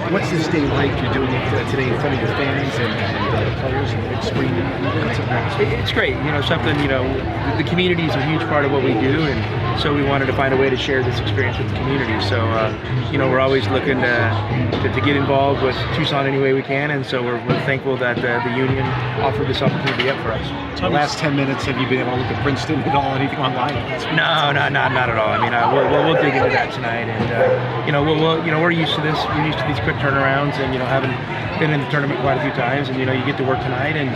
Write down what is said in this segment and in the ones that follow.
What's this day like? You're doing it today in front of your fans and the players and the big screen. It's great, something, the community is a huge part of what we do, and so we wanted to find a way to share this experience with the community. So, we're always looking to get involved with Tucson any way we can, and so we're thankful that the union offered this opportunity up for us. The last 10 minutes, have you been able to look at Princeton at all, anything online? No, not at all. I mean, we'll dig into that tonight, and we're used to this. We're used to these quick turnarounds, and having been in the tournament quite a few times, and you get to work tonight, and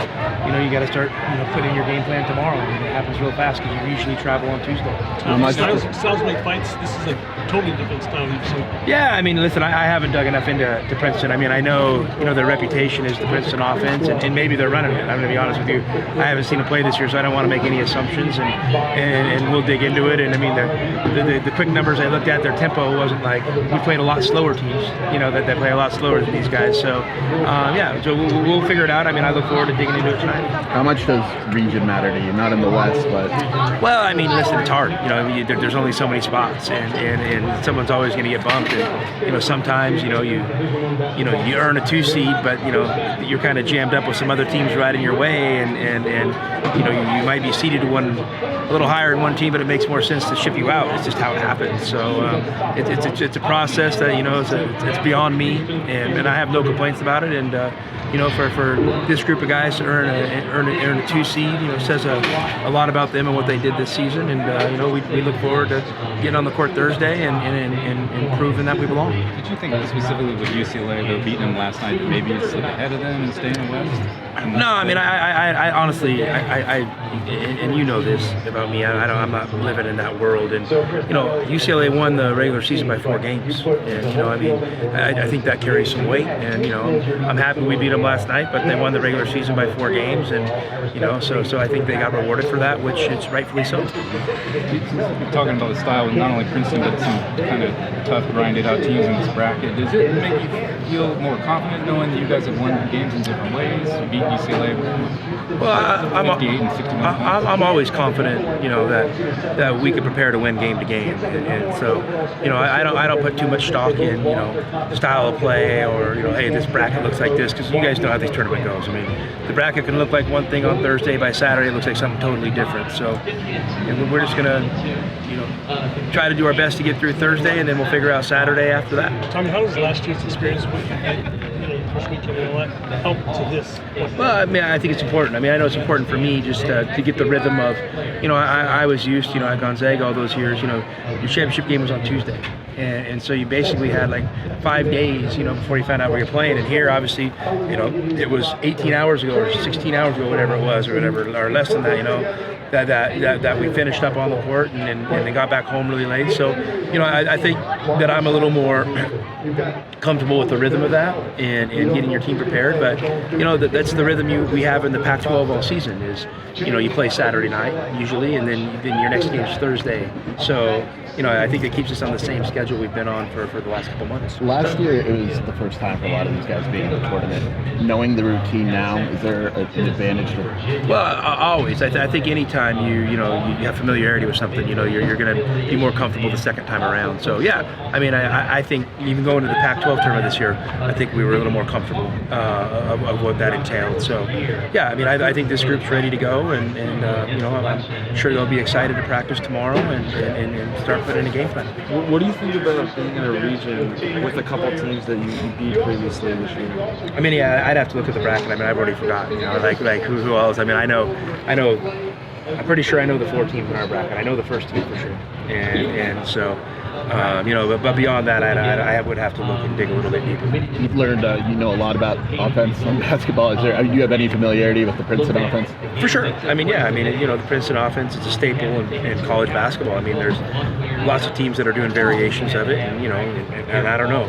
you got to start putting your game plan tomorrow. I mean, it happens real fast because you usually travel on Tuesday. Styles make fights. This is a totally different style. Yeah, I mean, listen, I haven't dug enough into Princeton. I mean, I know their reputation is the Princeton offense, and maybe they're running it. I'm going to be honest with you. I haven't seen them play this year, so I don't want to make any assumptions, and we'll dig into it. And I mean, the quick numbers I looked at, their tempo wasn't like we played a lot slower teams. That they play a lot slower than these guys. So so we'll figure it out. I mean, I look forward to digging into it tonight. How much does region matter to you? Not in the West, but well, I mean, listen, it's hard. There's only so many spots, and someone's always going to get bumped. And sometimes you earn a 2 seed, but you're kind of jammed up with some other teams right in your way, and you might be seeded to a little higher in one team, but it makes more sense to ship you out. It's just how it happens. So it's a process that it's beyond me, and I have no complaints about it. And for this group of guys to earn a 2 seed, says a lot about them and what they did this season. And we look forward to getting on the court Thursday and proving that we belong. Did you think specifically with UCLA, though, beating them last night, maybe slip ahead of them and stay in the West? No, I mean, I honestly, and you know this about me. I'm not living in that world. And UCLA won the regular season by 4 games, and I think that carries some weight. And I'm happy we beat them last night, but they won the regular season by 4 games, and so I think they got rewarded for that, which is rightfully so. You're talking about the style with not only Princeton but some kind of tough, grinded out teams in this bracket. Does it make you feel more confident knowing that you guys have won games in different ways? You beat UCLA with 58 and 61 points. I'm always confident, that we can prepare to win game to game, and so I don't put too much stock in style of play or hey, this bracket looks like this, because you guys know how this tournament goes. I mean, the bracket can look like one thing on Thursday, by Saturday it looks like something totally different. So we're just gonna try to do our best to get through Thursday, and then we'll figure out Saturday after that. Tommy, how does last year's experience with first weekend and all that help to this? Well, I mean, I think it's important. I mean, I know it's important for me just to get the rhythm of, I was used, at Gonzaga all those years, your championship game was on Tuesday. And so you basically had like 5 days, before you found out where you're playing. And here, obviously, it was 18 hours ago or 16 hours ago, whatever it was, or less than that, that we finished up on the court and then got back home really late. So, I think that I'm a little more comfortable with the rhythm of that and getting your team prepared. But, that's the rhythm we have in the Pac-12 all season is, you play Saturday night usually, and then your next game is Thursday. So, I think it keeps us on the same schedule we've been on for the last couple months. Last year, it was the first time for a lot of these guys being in the tournament. Knowing the routine now, is there an advantage to? Well, always. I think anytime you have familiarity with something, you're going to be more comfortable the second time around. So yeah, I mean, I think even going to the Pac-12 tournament this year, I think we were a little more comfortable of what that entailed. So yeah, I mean, I think this group's ready to go, and I'm sure they'll be excited to practice tomorrow and start putting in a game plan. What do you think about being in a region with a couple teams that you beat previously this year? I mean, yeah, I'd have to look at the bracket. I mean, I've already forgotten, like who else. I mean, I know. I'm pretty sure I know the 4 teams in our bracket. I know the first team for sure, and so. But beyond that, I would have to look and dig a little bit deeper. You've learned, a lot about offense on basketball. Do you have any familiarity with the Princeton offense? For sure. I mean, yeah. I mean, the Princeton offense is a staple in college basketball. I mean, there's lots of teams that are doing variations of it, and I don't know.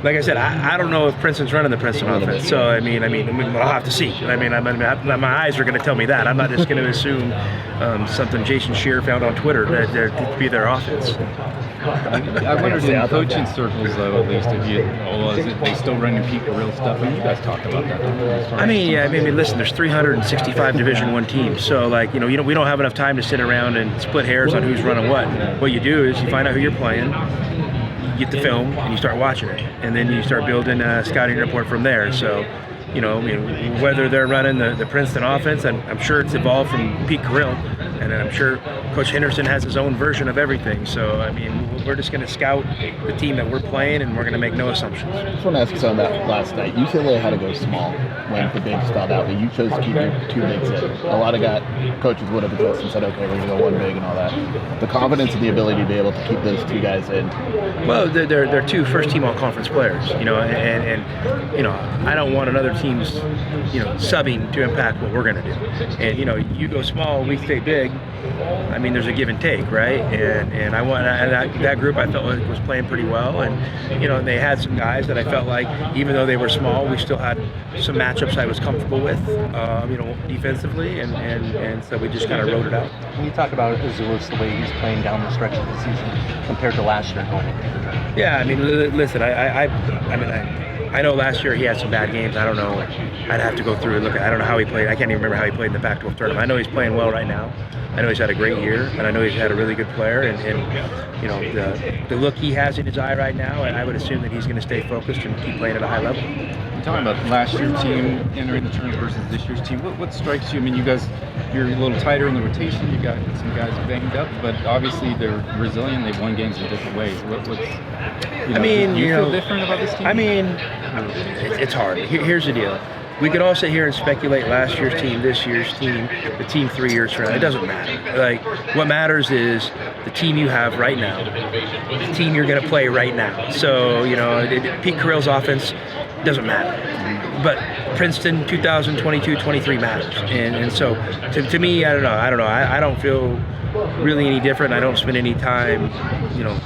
Like I said, I don't know if Princeton's running the Princeton offense. So I mean, I'll have to see. I mean, my eyes are going to tell me that. I'm not just going to assume something Jason Shear found on Twitter that to be their offense. I wondered in coaching circles, though, at least, if they still running peak real stuff. I mean, you guys talked about that. I mean, listen, there's 365 Division I teams, so we don't have enough time to sit around and split hairs on who's running what. What you do is you find out who you're playing. get the film and you start watching it, and then you start building a scouting report from there. So, you know, I mean, whether they're running the Princeton offense, I'm sure it's evolved from Pete Carrill, and I'm sure Coach Henderson has his own version of everything. So, I mean, we're just going to scout the team that we're playing, and we're going to make no assumptions. I just want to ask you something about last night. UCLA had to go small when the bigs stalled out, but you chose to keep your 2 bigs in. A lot of coaches would have adjusted and said, okay, we're going to go 1 big and all that. The confidence and the ability to be able to keep those 2 guys in. Well, they're 2 first-team all-conference players, you know, and you know, I don't want another team's, you know, subbing to impact what we're going to do. And, you know, you go small, we stay big. I mean, there's a give and take, right? And that group I felt like was playing pretty well, and you know, they had some guys that I felt like, even though they were small, we still had some matchups I was comfortable with, you know, defensively, and so we just kind of wrote it out. Can you talk about Azulis, the way he's playing down the stretch of the season compared to last year going into the tournament? Yeah, I mean, listen, I know last year he had some bad games. I don't know. I'd have to go through and look at. I don't know how he played. I can't even remember how he played in the Pac-12 tournament. I know he's playing well right now. I know he's had a great year, and I know he's had a really good player. And you know, the look he has in his eye right now, and I would assume that he's going to stay focused and keep playing at a high level. You're talking about last year's team entering the tournament versus this year's team. What strikes you? I mean, you guys, you're a little tighter in the rotation. You got some guys banged up, but obviously they're resilient. They've won games in different ways. I mean, do you feel different about this team? I mean, it's hard. Here's the deal. We could all sit here and speculate last year's team, this year's team, the team 3 years from now. It doesn't matter. Like, what matters is the team you have right now, the team you're going to play right now. So, you know, Pete Carrill's offense doesn't matter. But Princeton 2022-23 matters. And so, to me, I don't know. I don't feel really any different. I don't spend any time, you know,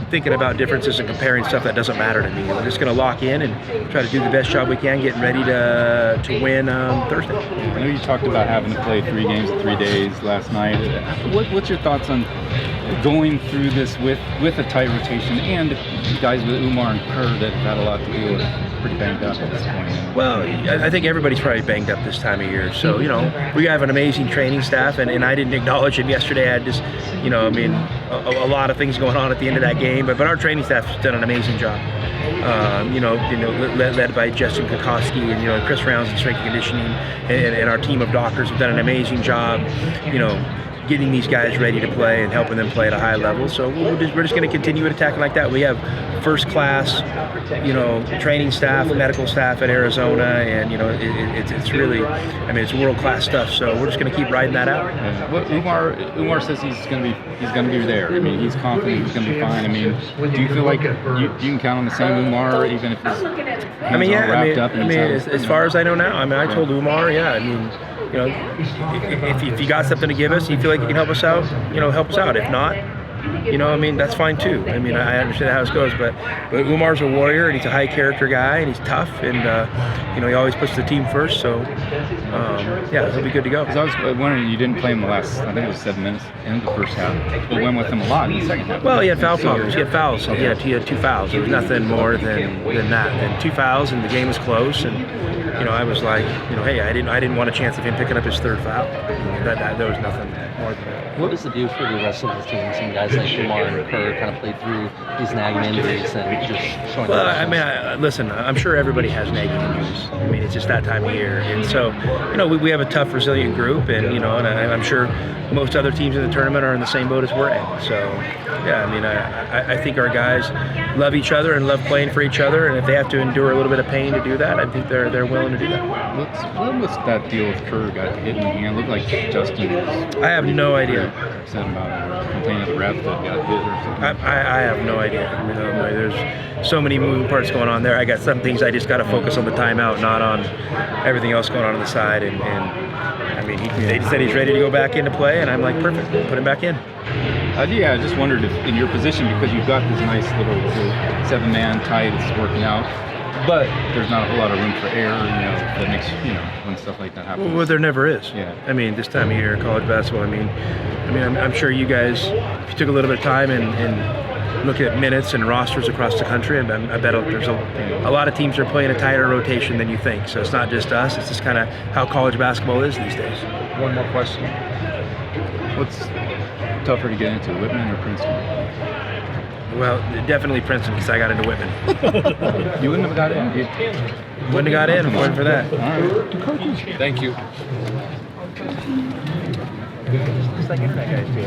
thinking about differences and comparing stuff that doesn't matter to me. We're just going to lock in and try to do the best job we can, getting ready to win Thursday. I know you talked about having to play 3 games in 3 days last night. What's your thoughts on going through this with a tight rotation and guys with Umar and Kerr that have had a lot to do with, pretty banged up at this point? Well, I think everybody's probably banged up this time of year. So, you know, we have an amazing training staff, and I didn't acknowledge him yesterday. I had just, you know, I mean, a lot of things going on at the end of that game, but our training staff has done an amazing job. You know, led by Justin Kokoski and, you know, Chris Rounds in strength and conditioning, and our team of doctors have done an amazing job, you know, getting these guys ready to play and helping them play at a high level. So we're just going to continue attacking like that. We have first class, you know, training staff, medical staff at Arizona, and you know, it's really, I mean, it's world class stuff. So we're just going to keep riding that out. Yeah. Well, Umar says he's going to be there. I mean, he's confident he's going to be fine. I mean, do you feel like you can count on the same Umar even if he's wrapped up? As far as I know now, I mean, I told Umar, yeah, I mean, you know, if you got something to give us, you feel like you can help us out, you know, help us out. If not, you know, I mean, that's fine too. I mean, I understand how this goes, but Umar's a warrior, and he's a high character guy, and he's tough, and you know, he always puts the team first. So yeah, he'll be good to go. Because I was wondering, you didn't play him the last, I think it was 7 minutes in the first half, but went with him a lot in the second half. Well, he had foul problems. He had fouls. Okay. He had 2 fouls. It was nothing more than that. And 2 fouls, and the game was close. And you know, I was like, you know, hey, I didn't want a chance of him picking up his 3rd foul. There was nothing more than that. What does it do for the rest of the team? Some guys like Umar and Kerr kind of played through these nagging injuries and just showing. Well, I mean, listen, I'm sure everybody has nagging injuries. I mean, it's just that time of year, and so, you know, we have a tough, resilient group, and you know, and I'm sure most other teams in the tournament are in the same boat as we're in. So, yeah, I mean, I think our guys love each other and love playing for each other, and if they have to endure a little bit of pain to do that, I think they're willing to do that. What was that deal with Kerr? Got hit in the hand. Looked like Justin was. I have no idea. Said about complaining of the ref that got hit or something. I have no idea. I mean, there's so many moving parts going on there. I got some things I just got to focus on the timeout, not on everything else going on the side. And I mean, they said he's ready to go back into play, and I'm like, perfect, put him back in. Yeah, I just wondered if in your position, because you've got this nice little 7-man tight, it's working out, but there's not a whole lot of room for error, you know, that makes, you know, when stuff like that happens. Well, there never is. Yeah. I mean, this time of year in college basketball, I mean, I'm sure you guys, if you took a little bit of time and look at minutes and rosters across the country, I bet there's a lot of teams are playing a tighter rotation than you think. So it's not just us, it's just kind of how college basketball is these days. One more question. What's tougher to get into, Whitman or Princeton? Well, definitely Princeton because I got into Whitman. You wouldn't have got in. Wouldn't have got in if it wasn't for that. All right. Thank you. Just like internet guys do.